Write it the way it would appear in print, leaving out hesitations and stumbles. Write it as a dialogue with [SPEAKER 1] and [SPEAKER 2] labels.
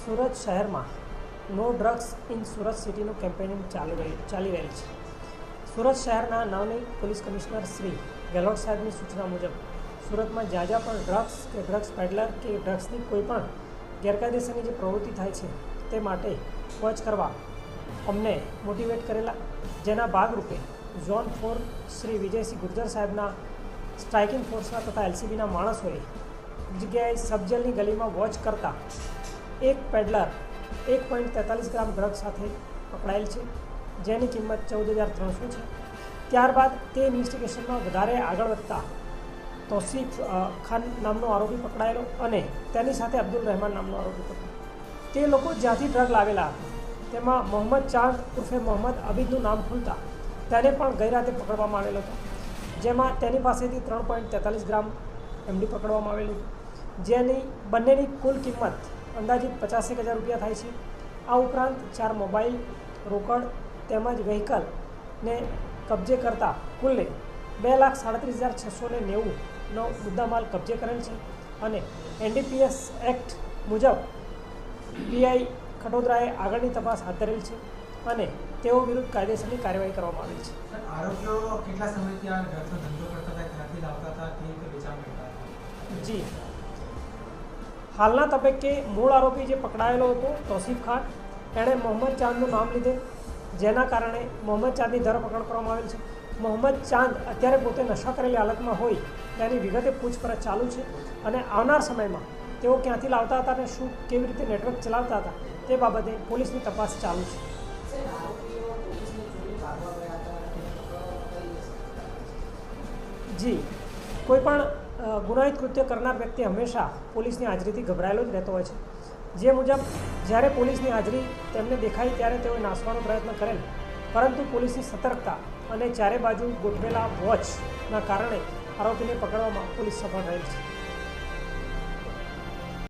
[SPEAKER 1] સુરત શહેરમાં no drugs in Surat સિટીનું campaigning ચાલી રહેલ છે। સુરત શહેરના નવનિયુક્ત પોલીસ કમિશનર શ્રી ગેહલોત સાહેબની સૂચના મુજબ સુરતમાં જ્યાં પણ ડ્રગ્સ કે ડ્રગ્સ પેડલર કે ડ્રગ્સની કોઈપણ ગેરકાયદેસરની જે પ્રવૃત્તિ થાય છે તે માટે વોચ કરવા અમને મોટિવેટ કરેલા, જેના ભાગરૂપે ઝોન 4 શ્રી વિજયસિંહ ગુર્જર સાહેબના સ્ટ્રાઇકિંગ ફોર્સના તથા એલસીબીના માણસોએ જગ્યાએ સબજેલની ગલીમાં વોચ કરતા એક પેડલર 1.43 ગ્રામ ડ્રગ સાથે પકડાયેલ છે, જેની કિંમત 14,300 છે। ત્યારબાદ તે ઇન્વેસ્ટિગેશનમાં વધારે આગળ વધતા તોસીફ ખાન નામનો આરોપી પકડાયેલો અને તેની સાથે અબ્દુલ રહેમાન નામનો આરોપી પકડાયો। તે લોકો જ્યાંથી ડ્રગ લાવેલા હતા તેમાં મોહમ્મદ ચાંદ ઉર્ફે મોહમ્મદ અબીદનું નામ ખુલતા તેને પણ ગઈ રાતે પકડવામાં આવેલો હતો, જેમાં તેની પાસેથી 3.43 ગ્રામ એમડી પકડવામાં આવેલું હતું, જેની બંનેની કુલ કિંમત અંદાજિત 85,000 રૂપિયા થાય છે। આ ઉપરાંત 4 મોબાઈલ, રોકડ તેમજ વ્હીકલને કબજે કરતા કુલ 2,37,690નો મુદ્દામાલ કબજે કરેલ છે અને NDPS એક્ટ મુજબ પીઆઈ ખટોદરાએ આગળની તપાસ હાથ ધરેલ છે અને તેઓ વિરુદ્ધ કાયદેસરની કાર્યવાહી કરવામાં આવેલ છે।
[SPEAKER 2] આરોપીઓ કેટલા સમયથી આ ડ્રગ્સનો ધંધો કરતા હતા, ક્યાંથી લાવતા હતા, કેવી રીતે વેચાણ કરતા હતા?
[SPEAKER 1] જી, હાલના તબક્કે મૂળ આરોપી જે પકડાયેલો હતો તોસીફ ખાન, એણે મોહમ્મદ ચાંદનું નામ લીધે, જેના કારણે મોહમ્મદ ચાંદની ધરપકડ કરવામાં આવેલ છે। મોહમ્મદ ચાંદ અત્યારે પોતે નશા કરેલી હાલતમાં હોય તેની વિગતે પૂછપરછ ચાલુ છે અને આવનાર સમયમાં તેઓ ક્યાંથી લાવતા હતા અને શું કેવી રીતે નેટવર્ક ચલાવતા હતા તે બાબતે પોલીસની તપાસ ચાલુ છે। જી, કોઈપણ ગુનાહિત કૃત્ય કરનાર વ્યક્તિ હંમેશા પોલીસની હાજરીથી ગભરાયેલો જ રહેતો હોય છે, જે મુજબ જ્યારે પોલીસની હાજરી તેમને દેખાઈ ત્યારે તેઓએ નાસવાનો પ્રયત્ન કરેલ, પરંતુ પોલીસની સતર્કતા અને ચારે બાજુ ગોઠવેલા વોચના કારણે આરોપીને પકડવામાં પોલીસ સફળ રહેલ છે।